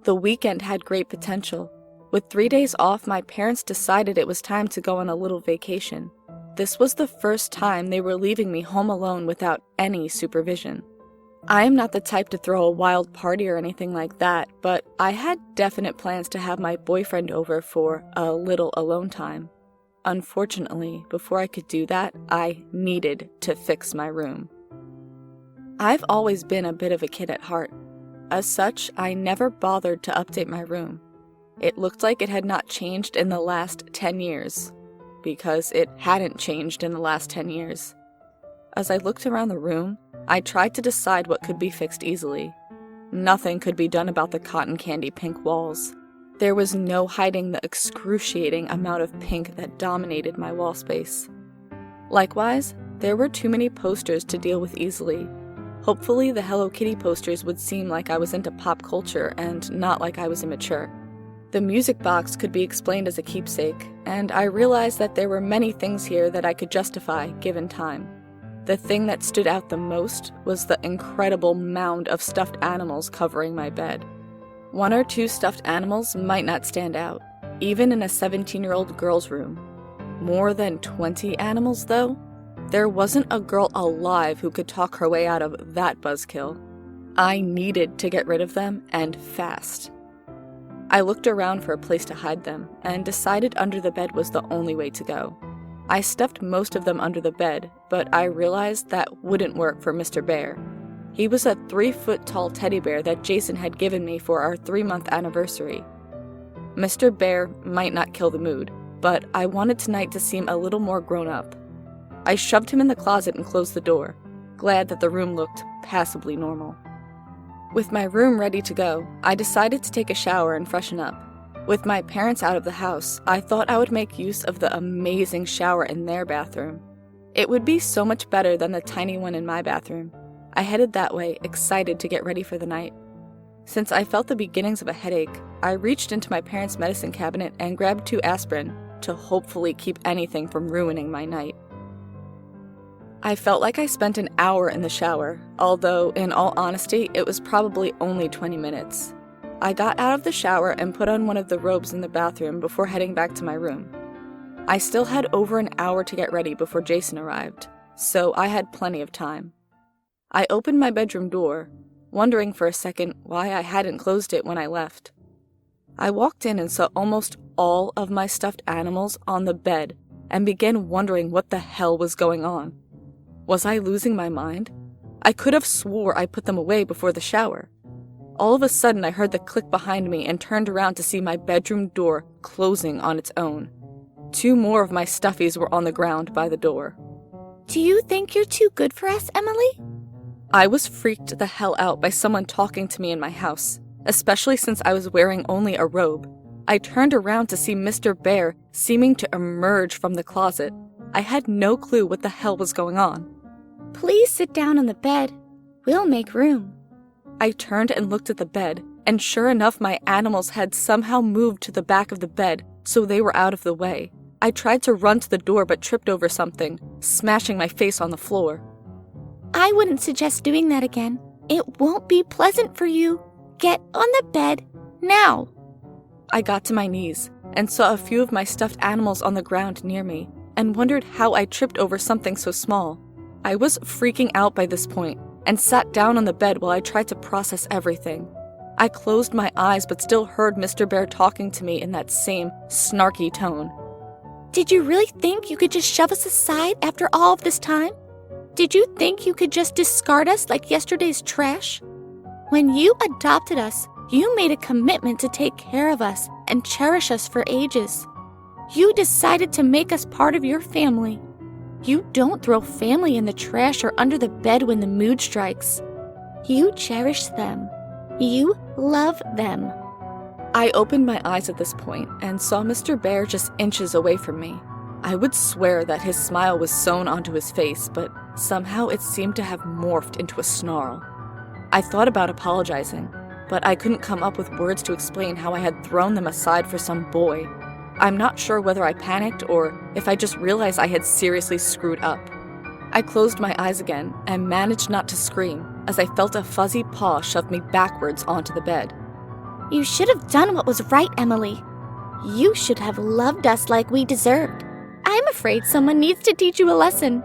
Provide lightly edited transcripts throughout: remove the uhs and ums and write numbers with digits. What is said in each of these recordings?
The weekend had great potential. With 3 days off, my parents decided it was time to go on a little vacation. This was the first time they were leaving me home alone without any supervision. I am not the type to throw a wild party or anything like that, but I had definite plans to have my boyfriend over for a little alone time. Unfortunately, before I could do that, I needed to fix my room. I've always been a bit of a kid at heart. As such, I never bothered to update my room. It looked like it had not changed in the last 10 years, because it hadn't changed in the last 10 years. As I looked around the room, I tried to decide what could be fixed easily. Nothing could be done about the cotton candy pink walls. There was no hiding the excruciating amount of pink that dominated my wall space. Likewise, there were too many posters to deal with easily. Hopefully, the Hello Kitty posters would seem like I was into pop culture and not like I was immature. The music box could be explained as a keepsake, and I realized that there were many things here that I could justify given time. The thing that stood out the most was the incredible mound of stuffed animals covering my bed. 1 or 2 stuffed animals might not stand out, even in a 17-year-old girl's room. More than 20 animals, though? There wasn't a girl alive who could talk her way out of that buzzkill. I needed to get rid of them, and fast. I looked around for a place to hide them, and decided under the bed was the only way to go. I stuffed most of them under the bed, but I realized that wouldn't work for Mr. Bear. He was a 3-foot-tall teddy bear that Jason had given me for our 3-month anniversary. Mr. Bear might not kill the mood, but I wanted tonight to seem a little more grown up. I shoved him in the closet and closed the door, glad that the room looked passably normal. With my room ready to go, I decided to take a shower and freshen up. With my parents out of the house, I thought I would make use of the amazing shower in their bathroom. It would be so much better than the tiny one in my bathroom. I headed that way, excited to get ready for the night. Since I felt the beginnings of a headache, I reached into my parents' medicine cabinet and grabbed 2 aspirin to hopefully keep anything from ruining my night. I felt like I spent an hour in the shower, although, in all honesty, it was probably only 20 minutes. I got out of the shower and put on one of the robes in the bathroom before heading back to my room. I still had over an hour to get ready before Jason arrived, so I had plenty of time. I opened my bedroom door, wondering for a second why I hadn't closed it when I left. I walked in and saw almost all of my stuffed animals on the bed and began wondering what the hell was going on. Was I losing my mind? I could have swore I put them away before the shower. All of a sudden, I heard the click behind me and turned around to see my bedroom door closing on its own. 2 more of my stuffies were on the ground by the door. Do you think you're too good for us, Emily? I was freaked the hell out by someone talking to me in my house, especially since I was wearing only a robe. I turned around to see Mr. Bear seeming to emerge from the closet. I had no clue what the hell was going on. Please sit down on the bed. We'll make room. I turned and looked at the bed, and sure enough, my animals had somehow moved to the back of the bed, so they were out of the way. I tried to run to the door but tripped over something, smashing my face on the floor. I wouldn't suggest doing that again. It won't be pleasant for you. Get on the bed now. I got to my knees and saw a few of my stuffed animals on the ground near me, and wondered how I tripped over something so small. I was freaking out by this point, and sat down on the bed while I tried to process everything. I closed my eyes but still heard Mr. Bear talking to me in that same snarky tone. Did you really think you could just shove us aside after all of this time? Did you think you could just discard us like yesterday's trash? When you adopted us, you made a commitment to take care of us and cherish us for ages. You decided to make us part of your family. You don't throw family in the trash or under the bed when the mood strikes. You cherish them. You love them. I opened my eyes at this point and saw Mr. Bear just inches away from me. I would swear that his smile was sewn onto his face, but somehow it seemed to have morphed into a snarl. I thought about apologizing, but I couldn't come up with words to explain how I had thrown them aside for some boy. I'm not sure whether I panicked or if I just realized I had seriously screwed up. I closed my eyes again and managed not to scream as I felt a fuzzy paw shove me backwards onto the bed. You should have done what was right, Emily. You should have loved us like we deserved. I'm afraid someone needs to teach you a lesson.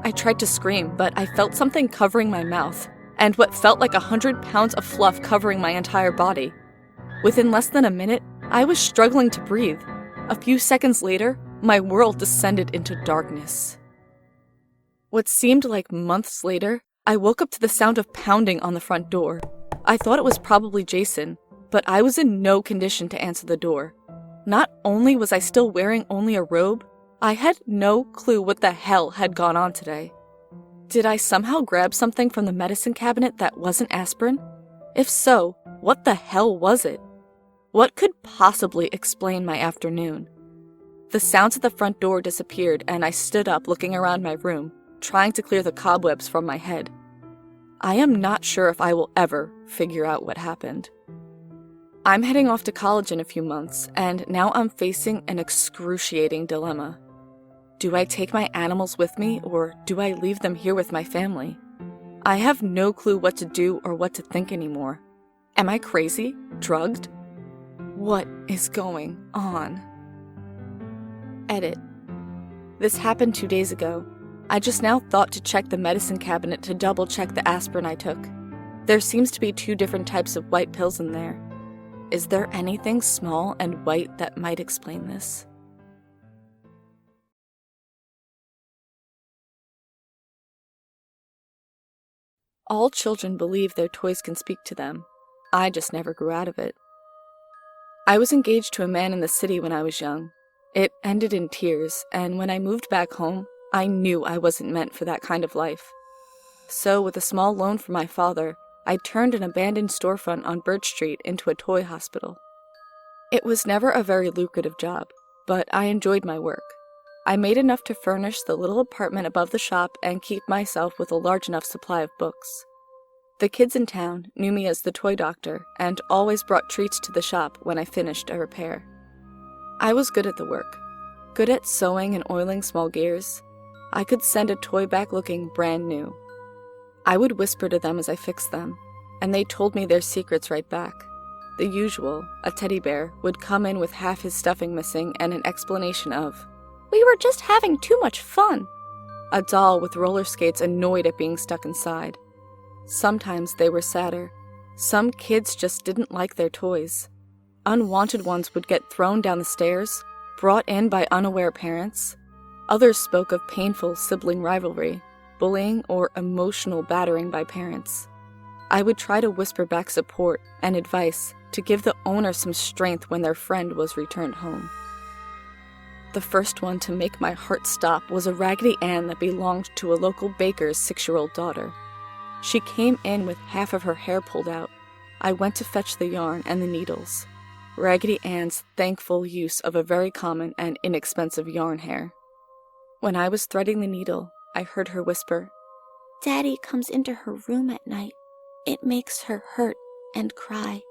I tried to scream, but I felt something covering my mouth, and what felt like 100 pounds of fluff covering my entire body. Within less than a minute, I was struggling to breathe. A few seconds later, my world descended into darkness. What seemed like months later, I woke up to the sound of pounding on the front door. I thought it was probably Jason, but I was in no condition to answer the door. Not only was I still wearing only a robe, I had no clue what the hell had gone on today. Did I somehow grab something from the medicine cabinet that wasn't aspirin? If so, what the hell was it? What could possibly explain my afternoon? The sounds at the front door disappeared, and I stood up looking around my room, trying to clear the cobwebs from my head. I am not sure if I will ever figure out what happened. I'm heading off to college in a few months, and now I'm facing an excruciating dilemma. Do I take my animals with me, or do I leave them here with my family? I have no clue what to do or what to think anymore. Am I crazy? Drugged? What is going on? Edit. This happened 2 days ago. I just now thought to check the medicine cabinet to double-check the aspirin I took. There seems to be 2 different types of white pills in there. Is there anything small and white that might explain this? All children believe their toys can speak to them. I just never grew out of it. I was engaged to a man in the city when I was young. It ended in tears, and when I moved back home, I knew I wasn't meant for that kind of life. So, with a small loan from my father, I turned an abandoned storefront on Birch Street into a toy hospital. It was never a very lucrative job, but I enjoyed my work. I made enough to furnish the little apartment above the shop and keep myself with a large enough supply of books. The kids in town knew me as the toy doctor and always brought treats to the shop when I finished a repair. I was good at the work, good at sewing and oiling small gears. I could send a toy back looking brand new. I would whisper to them as I fixed them, and they told me their secrets right back. The usual, a teddy bear, would come in with half his stuffing missing and an explanation of, "We were just having too much fun." A doll with roller skates annoyed at being stuck inside. Sometimes they were sadder. Some kids just didn't like their toys. Unwanted ones would get thrown down the stairs, brought in by unaware parents. Others spoke of painful sibling rivalry, bullying, or emotional battering by parents. I would try to whisper back support and advice to give the owner some strength when their friend was returned home. The first one to make my heart stop was a Raggedy Ann that belonged to a local baker's 6-year-old daughter. She came in with half of her hair pulled out. I went to fetch the yarn and the needles. Raggedy Ann's thankful use of a very common and inexpensive yarn hair. When I was threading the needle, I heard her whisper, Daddy comes into her room at night. It makes her hurt and cry.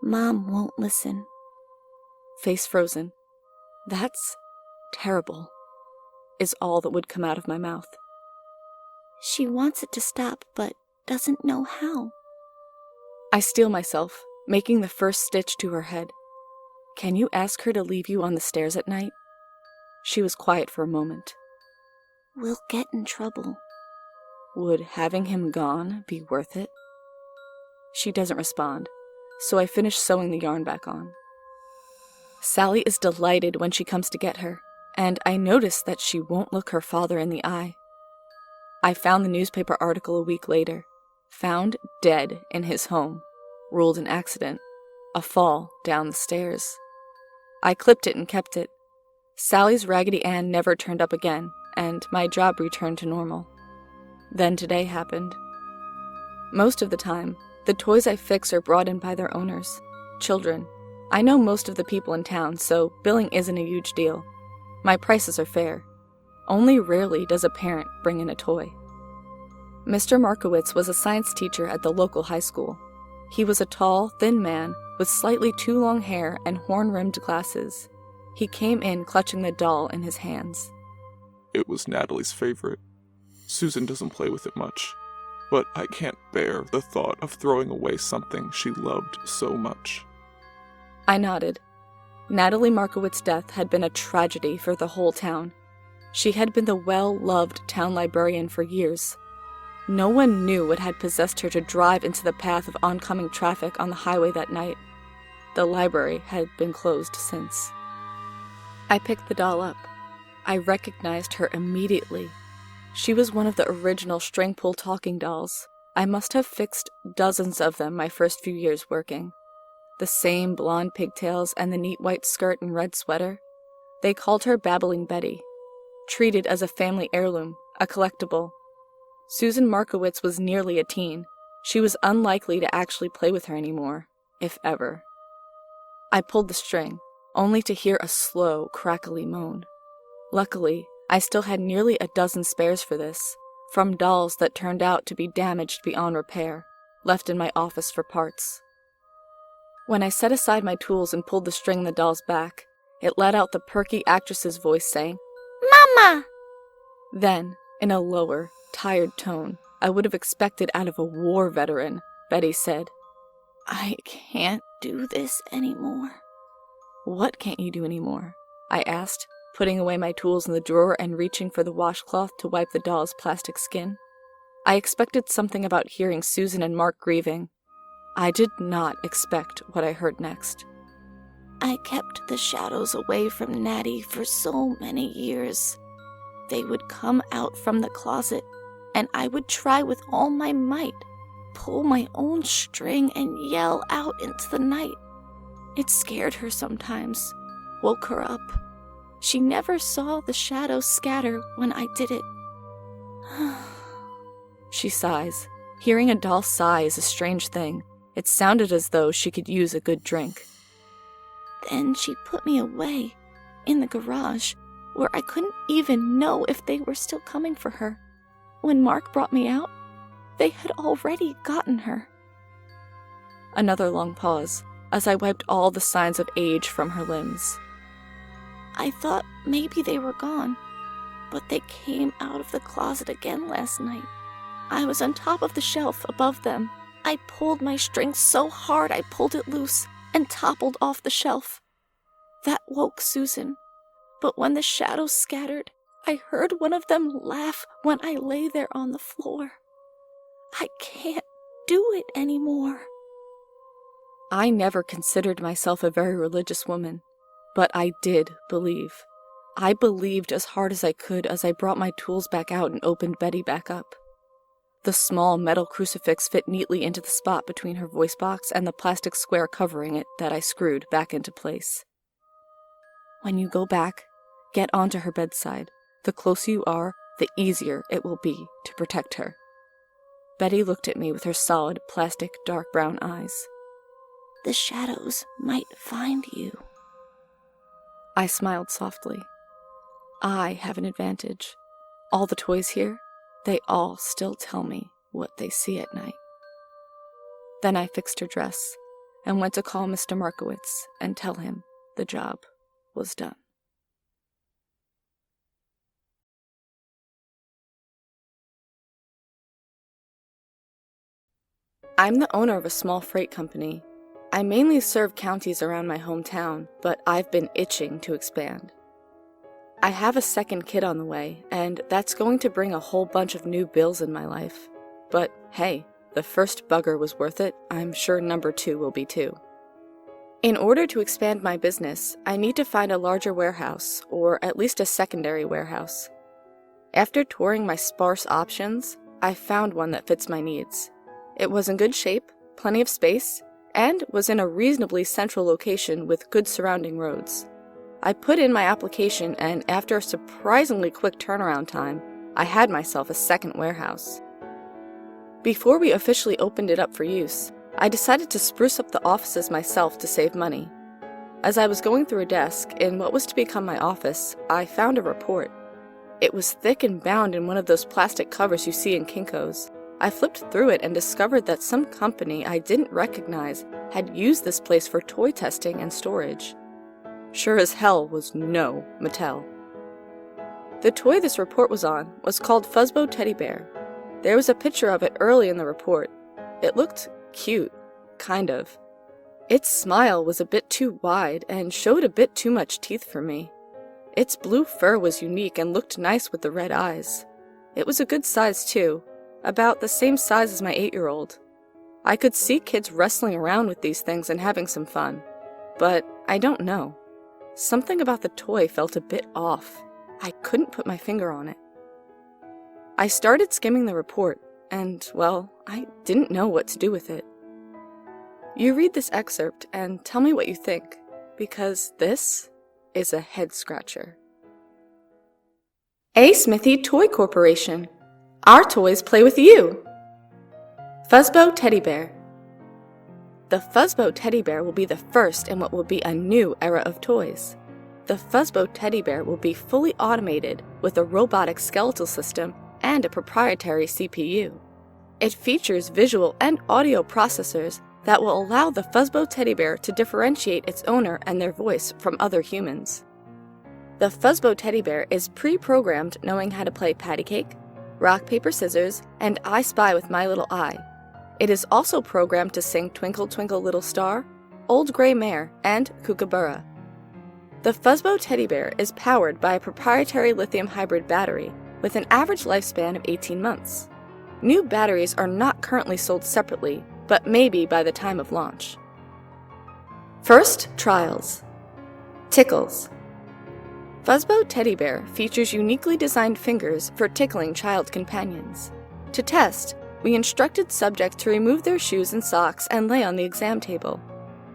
Mom won't listen. Face frozen. That's terrible, is all that would come out of my mouth. She wants it to stop, but doesn't know how. I steel myself, making the first stitch to her head. Can you ask her to leave you on the stairs at night? She was quiet for a moment. We'll get in trouble. Would having him gone be worth it? She doesn't respond, so I finish sewing the yarn back on. Sally is delighted when she comes to get her, and I notice that she won't look her father in the eye. I found the newspaper article a week later. Found dead in his home. Ruled an accident. A fall down the stairs. I clipped it and kept it. Sally's Raggedy Ann never turned up again, and my job returned to normal. Then today happened. Most of the time, the toys I fix are brought in by their owners, children. I know most of the people in town, so billing isn't a huge deal. My prices are fair. Only rarely does a parent bring in a toy. Mr. Markowitz was a science teacher at the local high school. He was a tall, thin man with slightly too long hair and horn-rimmed glasses. He came in clutching the doll in his hands. It was Natalie's favorite. Susan doesn't play with it much, but I can't bear the thought of throwing away something she loved so much. I nodded. Natalie Markowitz's death had been a tragedy for the whole town. She had been the well-loved town librarian for years. No one knew what had possessed her to drive into the path of oncoming traffic on the highway that night. The library had been closed since. I picked the doll up. I recognized her immediately. She was one of the original string-pull talking dolls. I must have fixed dozens of them my first few years working. The same blonde pigtails and the neat white skirt and red sweater. They called her Babbling Betty. Treated as a family heirloom, a collectible. Susan Markowitz was nearly a teen. She was unlikely to actually play with her anymore, if ever. I pulled the string, only to hear a slow, crackly moan. Luckily, I still had nearly a dozen spares for this, from dolls that turned out to be damaged beyond repair, left in my office for parts. When I set aside my tools and pulled the string the dolls back, it let out the perky actress's voice saying, Mama! Then, in a lower, tired tone I would have expected out of a war veteran, Betty said, I can't do this anymore. What can't you do anymore? I asked, putting away my tools in the drawer and reaching for the washcloth to wipe the doll's plastic skin. I expected something about hearing Susan and Mark grieving. I did not expect what I heard next. I kept the shadows away from Natty for so many years. They would come out from the closet, and I would try with all my might, pull my own string and yell out into the night. It scared her sometimes, woke her up. She never saw the shadows scatter when I did it. She sighs. Hearing a doll sigh is a strange thing. It sounded as though she could use a good drink. Then she put me away, in the garage, where I couldn't even know if they were still coming for her. When Mark brought me out, they had already gotten her. Another long pause, as I wiped all the signs of age from her limbs. I thought maybe they were gone, but they came out of the closet again last night. I was on top of the shelf above them. I pulled my string so hard I pulled it loose and toppled off the shelf. That woke Susan, but when the shadows scattered, I heard one of them laugh when I lay there on the floor. I can't do it anymore. I never considered myself a very religious woman, but I did believe. I believed as hard as I could as I brought my tools back out and opened Betty back up. The small metal crucifix fit neatly into the spot between her voice box and the plastic square covering it that I screwed back into place. When you go back, get onto her bedside. The closer you are, the easier it will be to protect her. Betty looked at me with her solid, plastic, dark brown eyes. The shadows might find you. I smiled softly. I have an advantage. All the toys here, they all still tell me what they see at night. Then I fixed her dress and went to call Mr. Markowitz and tell him the job was done. I'm the owner of a small freight company. I mainly serve counties around my hometown, but I've been itching to expand. I have a second kid on the way, and that's going to bring a whole bunch of new bills in my life. But hey, the first bugger was worth it. I'm sure number 2 will be too. In order to expand my business, I need to find a larger warehouse, or at least a secondary warehouse. After touring my sparse options, I found one that fits my needs. It was in good shape, plenty of space, and was in a reasonably central location with good surrounding roads. I put in my application, and after a surprisingly quick turnaround time, I had myself a second warehouse. Before we officially opened it up for use, I decided to spruce up the offices myself to save money. As I was going through a desk in what was to become my office, I found a report. It was thick and bound in one of those plastic covers you see in Kinko's. I flipped through it and discovered that some company I didn't recognize had used this place for toy testing and storage. Sure as hell was no Mattel. The toy this report was on was called Fuzzbo Teddy Bear. There was a picture of it early in the report. It looked cute, kind of. Its smile was a bit too wide and showed a bit too much teeth for me. Its blue fur was unique and looked nice with the red eyes. It was a good size too, about the same size as my 8-year-old. I could see kids wrestling around with these things and having some fun, but I don't know. Something about the toy felt a bit off. I couldn't put my finger on it. I started skimming the report, and, well, I didn't know what to do with it. You read this excerpt and tell me what you think, because this is a head-scratcher. A. Smithy Toy Corporation. Our toys play with you. Fuzzbo Teddy Bear. The Fuzzbo Teddy Bear will be the first in what will be a new era of toys. The Fuzzbo Teddy Bear will be fully automated with a robotic skeletal system and a proprietary CPU. It features visual and audio processors that will allow the Fuzzbo Teddy Bear to differentiate its owner and their voice from other humans. The Fuzzbo Teddy Bear is pre-programmed knowing how to play patty cake, rock, paper, scissors, and I Spy with My Little Eye. It is also programmed to sing Twinkle Twinkle Little Star, Old Gray Mare, and Kookaburra. The Fuzzbo Teddy Bear is powered by a proprietary lithium hybrid battery with an average lifespan of 18 months. New batteries are not currently sold separately, but maybe by the time of launch. First, trials. Tickles. Fuzzbo Teddy Bear features uniquely designed fingers for tickling child companions. To test, we instructed subjects to remove their shoes and socks and lay on the exam table.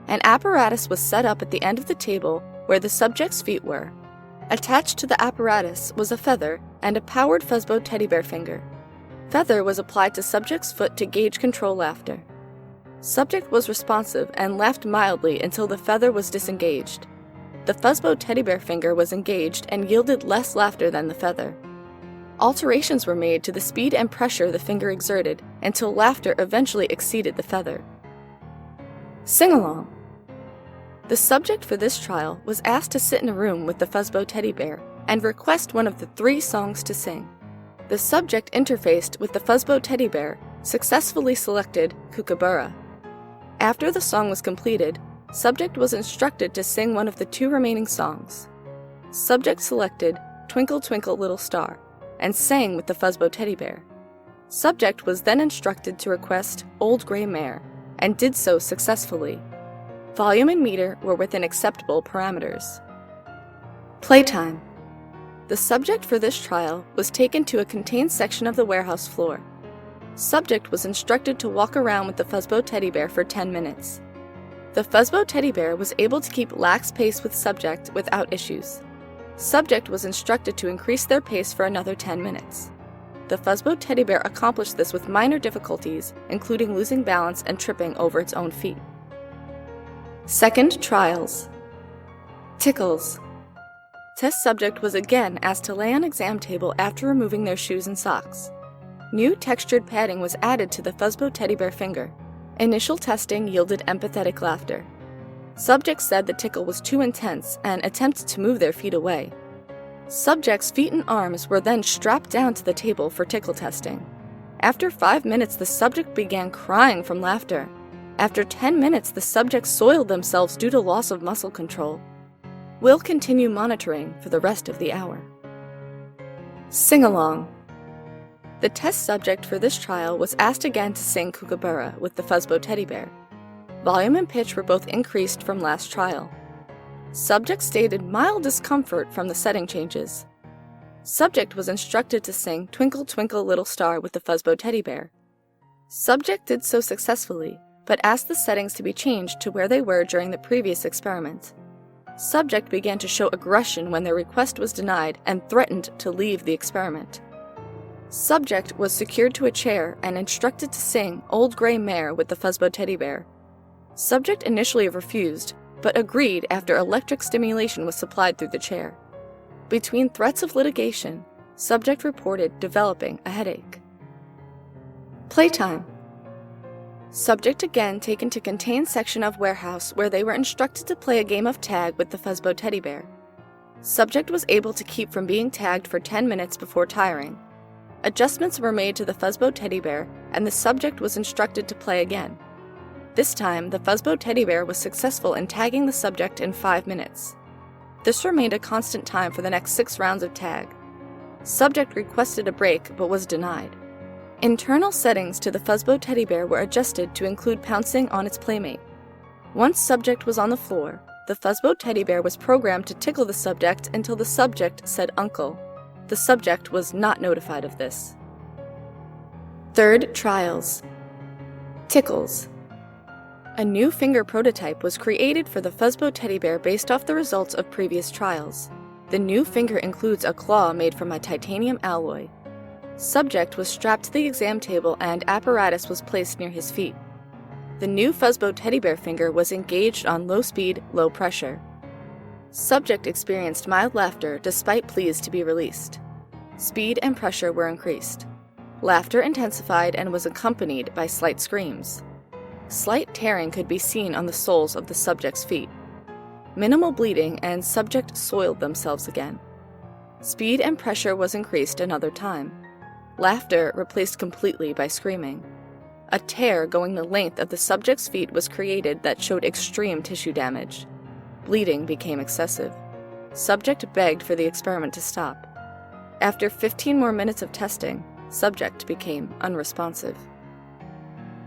An apparatus was set up at the end of the table where the subject's feet were. Attached to the apparatus was a feather and a powered Fuzzbo Teddy Bear finger. Feather was applied to subject's foot to gauge control laughter. Subject was responsive and laughed mildly until the feather was disengaged. The Fuzzbo Teddy Bear finger was engaged and yielded less laughter than the feather. Alterations were made to the speed and pressure the finger exerted until laughter eventually exceeded the feather. Sing-along. The subject for this trial was asked to sit in a room with the Fuzzbo Teddy Bear and request one of the 3 songs to sing. The subject interfaced with the Fuzzbo Teddy Bear, successfully selected Kookaburra. After the song was completed, subject was instructed to sing one of the 2 remaining songs. Subject selected Twinkle Twinkle Little Star and sang with the Fuzzbo Teddy Bear. Subject was then instructed to request Old Gray Mare and did so successfully. Volume and meter were within acceptable parameters. Playtime. The subject for this trial was taken to a contained section of the warehouse floor. Subject was instructed to walk around with the Fuzzbo Teddy Bear for 10 minutes. The Fuzzbo Teddy Bear was able to keep lax pace with subject without issues. Subject was instructed to increase their pace for another 10 minutes. The Fuzzbo Teddy Bear accomplished this with minor difficulties, including losing balance and tripping over its own feet. Second trials. Tickles. Test subject was again asked to lay on exam table after removing their shoes and socks. New textured padding was added to the Fuzzbo Teddy Bear finger. Initial testing yielded empathetic laughter. Subjects said the tickle was too intense and attempted to move their feet away. Subjects' feet and arms were then strapped down to the table for tickle testing. After 5 minutes, the subject began crying from laughter. After 10 minutes, the subjects soiled themselves due to loss of muscle control. We'll continue monitoring for the rest of the hour. Sing-along. The test subject for this trial was asked again to sing Kookaburra with the Fuzzbo Teddy Bear. Volume and pitch were both increased from last trial. Subject stated mild discomfort from the setting changes. Subject was instructed to sing Twinkle Twinkle Little Star with the Fuzzbo Teddy Bear. Subject did so successfully, but asked the settings to be changed to where they were during the previous experiment. Subject began to show aggression when their request was denied and threatened to leave the experiment. Subject was secured to a chair and instructed to sing Old Gray Mare with the Fuzzbo Teddy Bear. Subject initially refused, but agreed after electric stimulation was supplied through the chair. Between threats of litigation, subject reported developing a headache. Playtime. Subject again taken to contained section of warehouse where they were instructed to play a game of tag with the Fuzzbo Teddy Bear. Subject was able to keep from being tagged for 10 minutes before tiring. Adjustments were made to the Fuzzbo Teddy Bear and the subject was instructed to play again. This time, the Fuzzbo teddy bear was successful in tagging the subject in 5 minutes. This remained a constant time for the next 6 rounds of tag. Subject requested a break but was denied. Internal settings to the Fuzzbo teddy bear were adjusted to include pouncing on its playmate. Once subject was on the floor, the Fuzzbo teddy bear was programmed to tickle the subject until the subject said uncle. The subject was not notified of this. Third trials. Tickles. A new finger prototype was created for the Fuzzbo teddy bear based off the results of previous trials. The new finger includes a claw made from a titanium alloy. Subject was strapped to the exam table and apparatus was placed near his feet. The new Fuzzbo teddy bear finger was engaged on low speed, low pressure. Subject experienced mild laughter despite pleas to be released. Speed and pressure were increased. Laughter intensified and was accompanied by slight screams. Slight tearing could be seen on the soles of the subject's feet. Minimal bleeding and subject soiled themselves again. Speed and pressure was increased another time. Laughter replaced completely by screaming. A tear going the length of the subject's feet was created that showed extreme tissue damage. Bleeding became excessive. Subject begged for the experiment to stop. After 15 more minutes of testing, subject became unresponsive.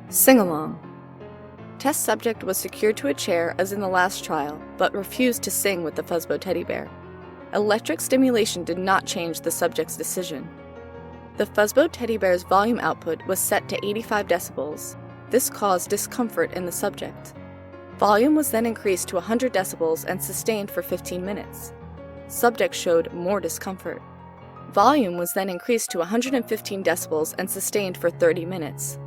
Sing-along. Test subject was secured to a chair as in the last trial, but refused to sing with the Fuzzbo teddy bear. Electric stimulation did not change the subject's decision. The Fuzzbo teddy bear's volume output was set to 85 decibels. This caused discomfort in the subject. Volume was then increased to 100 decibels and sustained for 15 minutes. Subject showed more discomfort. Volume was then increased to 115 decibels and sustained for 30 minutes.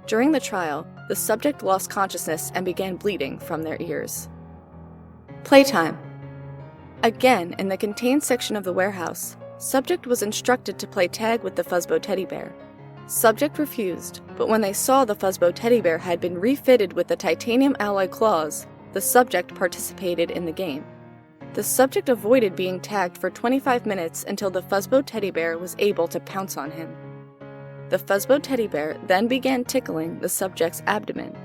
During the trial, the subject lost consciousness and began bleeding from their ears. Playtime. Again, in the contained section of the warehouse, subject was instructed to play tag with the Fuzzbo teddy bear. Subject refused, but when they saw the Fuzzbo teddy bear had been refitted with the titanium alloy claws, the subject participated in the game. The subject avoided being tagged for 25 minutes until the Fuzzbo teddy bear was able to pounce on him. The Fuzzbo teddy bear then began tickling the subject's abdomen.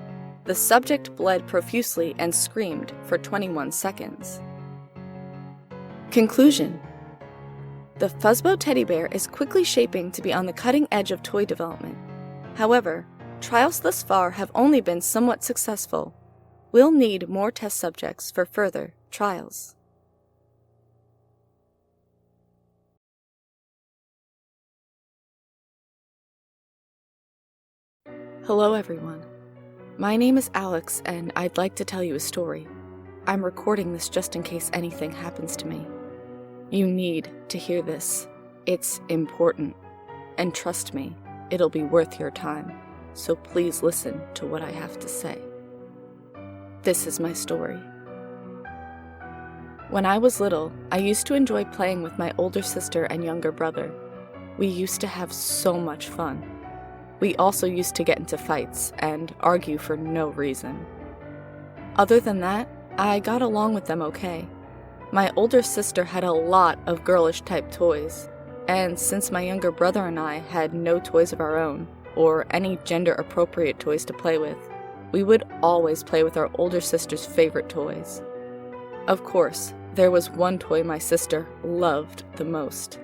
The subject bled profusely and screamed for 21 seconds. Conclusion. The Fuzzbo teddy bear is quickly shaping to be on the cutting edge of toy development. However, trials thus far have only been somewhat successful. We'll need more test subjects for further trials. Hello everyone. My name is Alex and I'd like to tell you a story. I'm recording this just in case anything happens to me. You need to hear this. It's important. And trust me, it'll be worth your time. So please listen to what I have to say. This is my story. When I was little, I used to enjoy playing with my older sister and younger brother. We used to have so much fun. We also used to get into fights and argue for no reason. Other than that, I got along with them okay. My older sister had a lot of girlish-type toys, and since my younger brother and I had no toys of our own, or any gender-appropriate toys to play with, we would always play with our older sister's favorite toys. Of course, there was one toy my sister loved the most,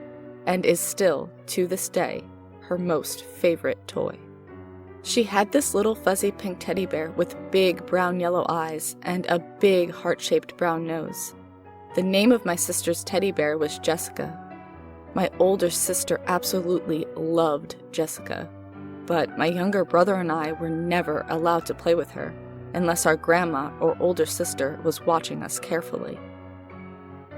and is still, to this day, her most favorite toy. She had this little fuzzy pink teddy bear with big brown-yellow eyes and a big heart-shaped brown nose. The name of my sister's teddy bear was Jessica. My older sister absolutely loved Jessica, but my younger brother and I were never allowed to play with her unless our grandma or older sister was watching us carefully.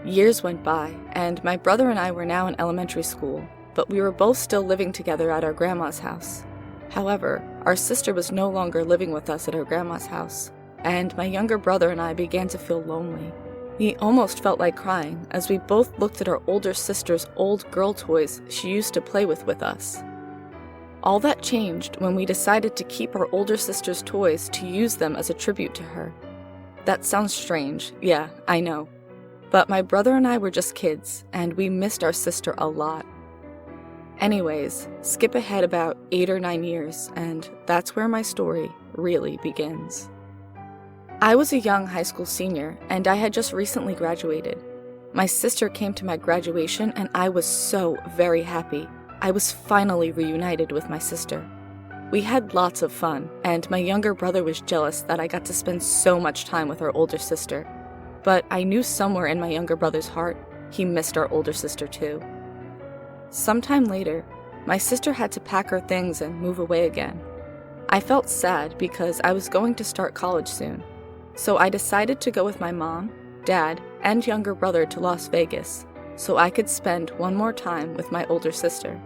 Years went by, and my brother and I were now in elementary school, but we were both still living together at our grandma's house. However, our sister was no longer living with us at her grandma's house, and my younger brother and I began to feel lonely. We almost felt like crying as we both looked at our older sister's old girl toys she used to play with us. All that changed when we decided to keep our older sister's toys to use them as a tribute to her. That sounds strange, yeah, I know. But my brother and I were just kids, and we missed our sister a lot. Anyways, skip ahead about 8 or 9 years, and that's where my story really begins. I was a young high school senior, and I had just recently graduated. My sister came to my graduation, and I was so very happy. I was finally reunited with my sister. We had lots of fun, and my younger brother was jealous that I got to spend so much time with our older sister. But I knew somewhere in my younger brother's heart, he missed our older sister too. Sometime later, my sister had to pack her things and move away again. I felt sad because I was going to start college soon, so I decided to go with my mom, dad, and younger brother to Las Vegas so I could spend one more time with my older sister.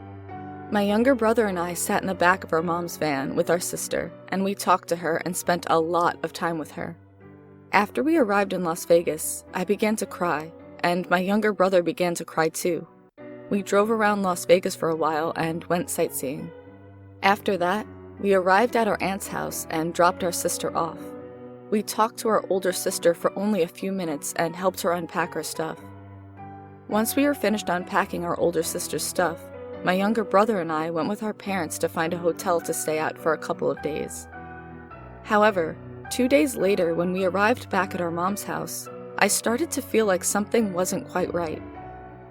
My younger brother and I sat in the back of our mom's van with our sister, and we talked to her and spent a lot of time with her. After we arrived in Las Vegas, I began to cry, and my younger brother began to cry too. We drove around Las Vegas for a while and went sightseeing. After that, we arrived at our aunt's house and dropped our sister off. We talked to our older sister for only a few minutes and helped her unpack her stuff. Once we were finished unpacking our older sister's stuff, my younger brother and I went with our parents to find a hotel to stay at for a couple of days. However, 2 days later, when we arrived back at our mom's house, I started to feel like something wasn't quite right.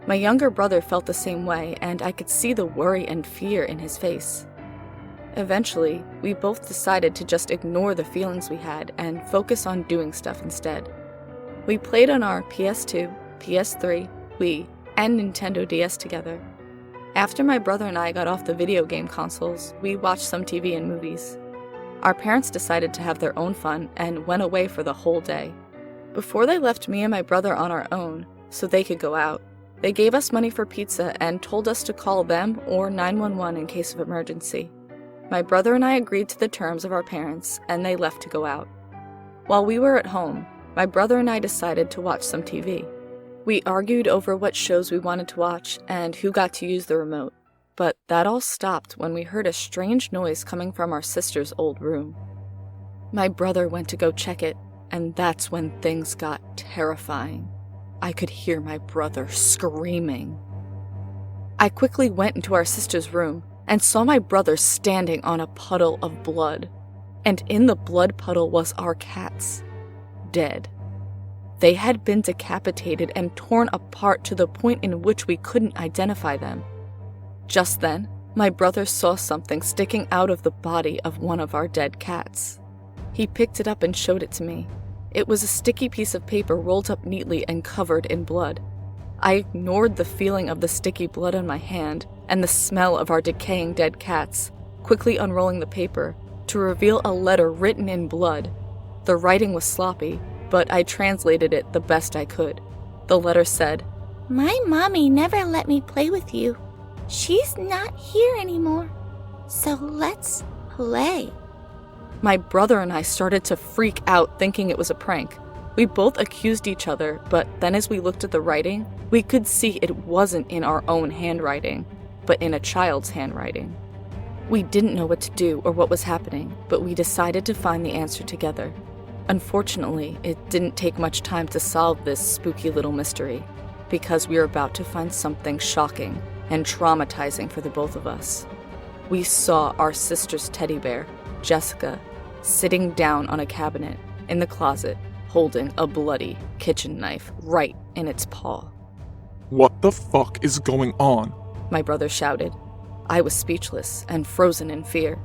My younger brother felt the same way, and I could see the worry and fear in his face. Eventually, we both decided to just ignore the feelings we had and focus on doing stuff instead. We played on our PS2, PS3, Wii, and Nintendo DS together. After my brother and I got off the video game consoles, we watched some TV and movies. Our parents decided to have their own fun and went away for the whole day. Before they left me and my brother on our own, so they could go out, they gave us money for pizza and told us to call them or 911 in case of emergency. My brother and I agreed to the terms of our parents, and they left to go out. While we were at home, my brother and I decided to watch some TV. We argued over what shows we wanted to watch and who got to use the remote, but that all stopped when we heard a strange noise coming from our sister's old room. My brother went to go check it, and that's when things got terrifying. I could hear my brother screaming. I quickly went into our sister's room and saw my brother standing on a puddle of blood, and in the blood puddle was our cats, dead. They had been decapitated and torn apart to the point in which we couldn't identify them. Just then, my brother saw something sticking out of the body of one of our dead cats. He picked it up and showed it to me. It was a sticky piece of paper rolled up neatly and covered in blood. I ignored the feeling of the sticky blood on my hand and the smell of our decaying dead cats, quickly unrolling the paper to reveal a letter written in blood. The writing was sloppy, but I translated it the best I could. The letter said, My mommy never let me play with you. She's not here anymore. So let's play. My brother and I started to freak out thinking it was a prank. We both accused each other, but then as we looked at the writing, we could see it wasn't in our own handwriting, but in a child's handwriting. We didn't know what to do or what was happening, but we decided to find the answer together. Unfortunately, it didn't take much time to solve this spooky little mystery, because we were about to find something shocking and traumatizing for the both of us. We saw our sister's teddy bear, Jessica, sitting down on a cabinet in the closet, holding a bloody kitchen knife right in its paw. What the fuck is going on? My brother shouted. I was speechless and frozen in fear.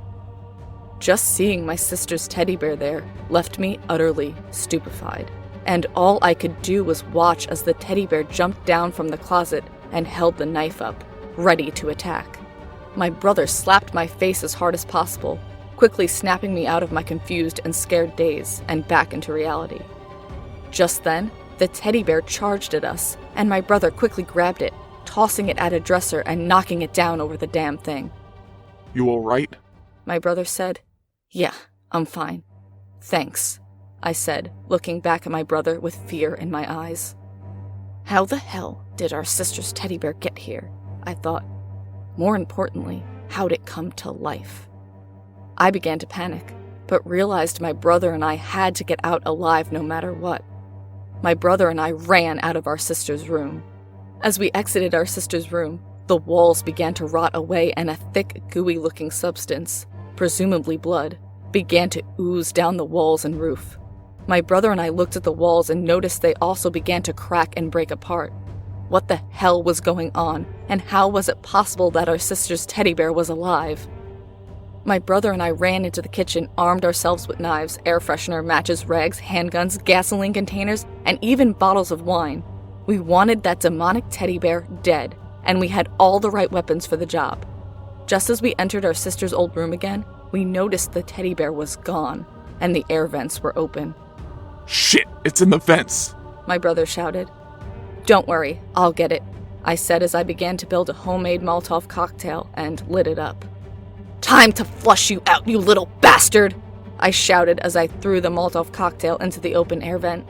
Just seeing my sister's teddy bear there left me utterly stupefied, and all I could do was watch as the teddy bear jumped down from the closet and held the knife up, ready to attack. My brother slapped my face as hard as possible, quickly snapping me out of my confused and scared daze and back into reality. Just then, the teddy bear charged at us, and my brother quickly grabbed it, tossing it at a dresser and knocking it down over the damn thing. You alright? My brother said. Yeah, I'm fine. Thanks, I said, looking back at my brother with fear in my eyes. How the hell did our sister's teddy bear get here? I thought. More importantly, how'd it come to life? I began to panic, but realized my brother and I had to get out alive no matter what. My brother and I ran out of our sister's room. As we exited our sister's room, the walls began to rot away and a thick, gooey-looking substance, presumably blood, began to ooze down the walls and roof. My brother and I looked at the walls and noticed they also began to crack and break apart. What the hell was going on, and how was it possible that our sister's teddy bear was alive? My brother and I ran into the kitchen, armed ourselves with knives, air freshener, matches, rags, handguns, gasoline containers, and even bottles of wine. We wanted that demonic teddy bear dead, and we had all the right weapons for the job. Just as we entered our sister's old room again, we noticed the teddy bear was gone, and the air vents were open. Shit, it's in the vents! My brother shouted. Don't worry, I'll get it, I said as I began to build a homemade Molotov cocktail and lit it up. Time to flush you out, you little bastard! I shouted as I threw the Molotov cocktail into the open air vent.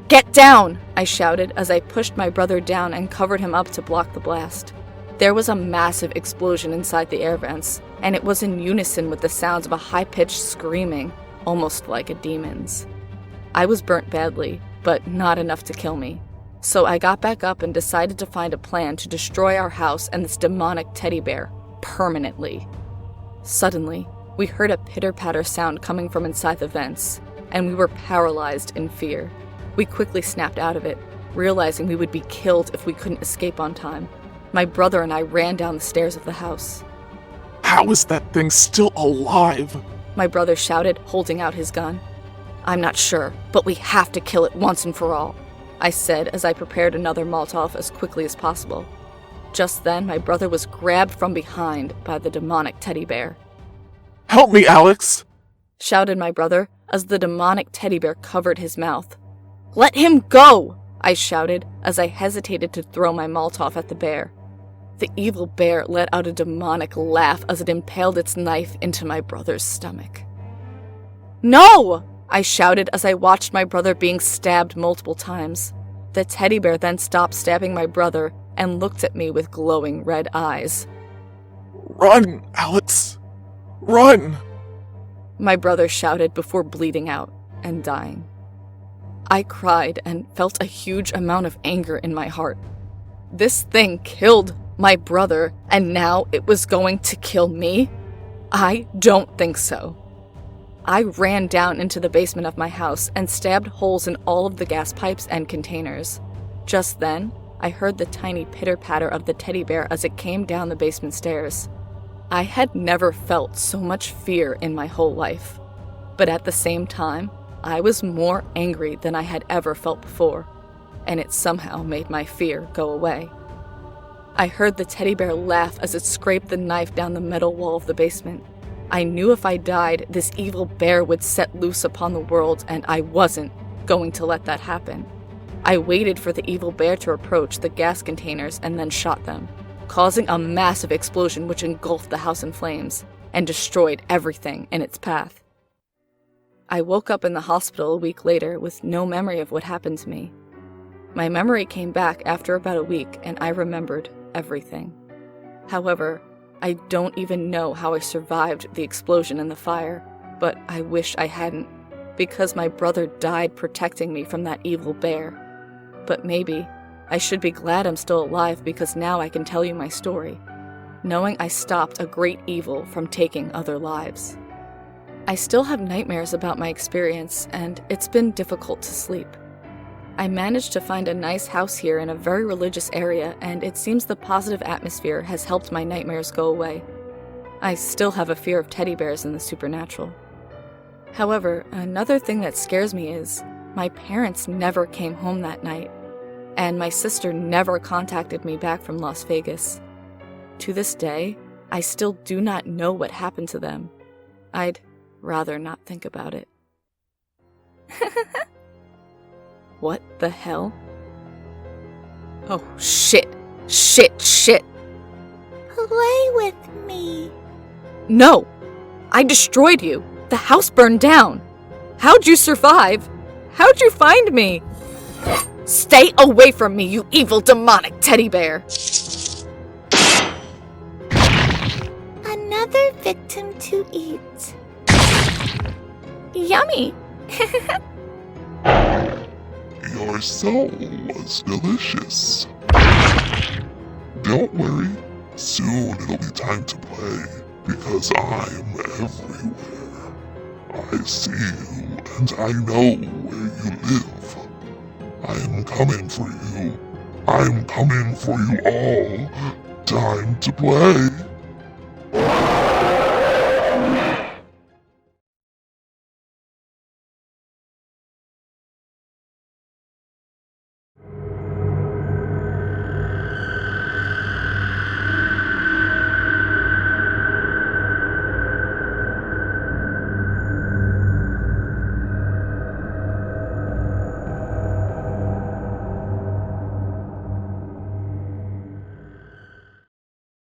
Get down! I shouted as I pushed my brother down and covered him up to block the blast. There was a massive explosion inside the air vents, and it was in unison with the sounds of a high-pitched screaming, almost like a demon's. I was burnt badly, but not enough to kill me. So I got back up and decided to find a plan to destroy our house and this demonic teddy bear permanently. Suddenly, we heard a pitter-patter sound coming from inside the vents, and we were paralyzed in fear. We quickly snapped out of it, realizing we would be killed if we couldn't escape on time. My brother and I ran down the stairs of the house. How is that thing still alive? My brother shouted, holding out his gun. I'm not sure, but we have to kill it once and for all, I said as I prepared another Molotov as quickly as possible. Just then, my brother was grabbed from behind by the demonic teddy bear. Help me, Alex! Shouted my brother as the demonic teddy bear covered his mouth. Let him go! I shouted as I hesitated to throw my Molotov at the bear. The evil bear let out a demonic laugh as it impaled its knife into my brother's stomach. No! I shouted as I watched my brother being stabbed multiple times. The teddy bear then stopped stabbing my brother and looked at me with glowing red eyes. Run, Alex! Run! My brother shouted before bleeding out and dying. I cried and felt a huge amount of anger in my heart. This thing killed my brother, and now it was going to kill me? I don't think so. I ran down into the basement of my house and stabbed holes in all of the gas pipes and containers. Just then, I heard the tiny pitter-patter of the teddy bear as it came down the basement stairs. I had never felt so much fear in my whole life. But at the same time, I was more angry than I had ever felt before, and it somehow made my fear go away. I heard the teddy bear laugh as it scraped the knife down the metal wall of the basement. I knew if I died, this evil bear would set loose upon the world, and I wasn't going to let that happen. I waited for the evil bear to approach the gas containers and then shot them, causing a massive explosion which engulfed the house in flames and destroyed everything in its path. I woke up in the hospital a week later with no memory of what happened to me. My memory came back after about a week, and I remembered everything. However, I don't even know how I survived the explosion and the fire, but I wish I hadn't, because my brother died protecting me from that evil bear. But maybe I should be glad I'm still alive, because now I can tell you my story, knowing I stopped a great evil from taking other lives. I still have nightmares about my experience, and it's been difficult to sleep. I managed to find a nice house here in a very religious area, and it seems the positive atmosphere has helped my nightmares go away. I still have a fear of teddy bears and the supernatural. However, another thing that scares me is my parents never came home that night, and my sister never contacted me back from Las Vegas. To this day, I still do not know what happened to them. I'd rather not think about it. What the hell? Oh, shit! Shit! Play with me. No! I destroyed you! The house burned down! How'd you survive? How'd you find me? Stay away from me, you evil demonic teddy bear! Another victim to eat. Yummy! Your soul was delicious. Don't worry, soon it'll be time to play, because I'm everywhere. I see you, and I know where you live. I am coming for you. I'm coming for you all. Time to play.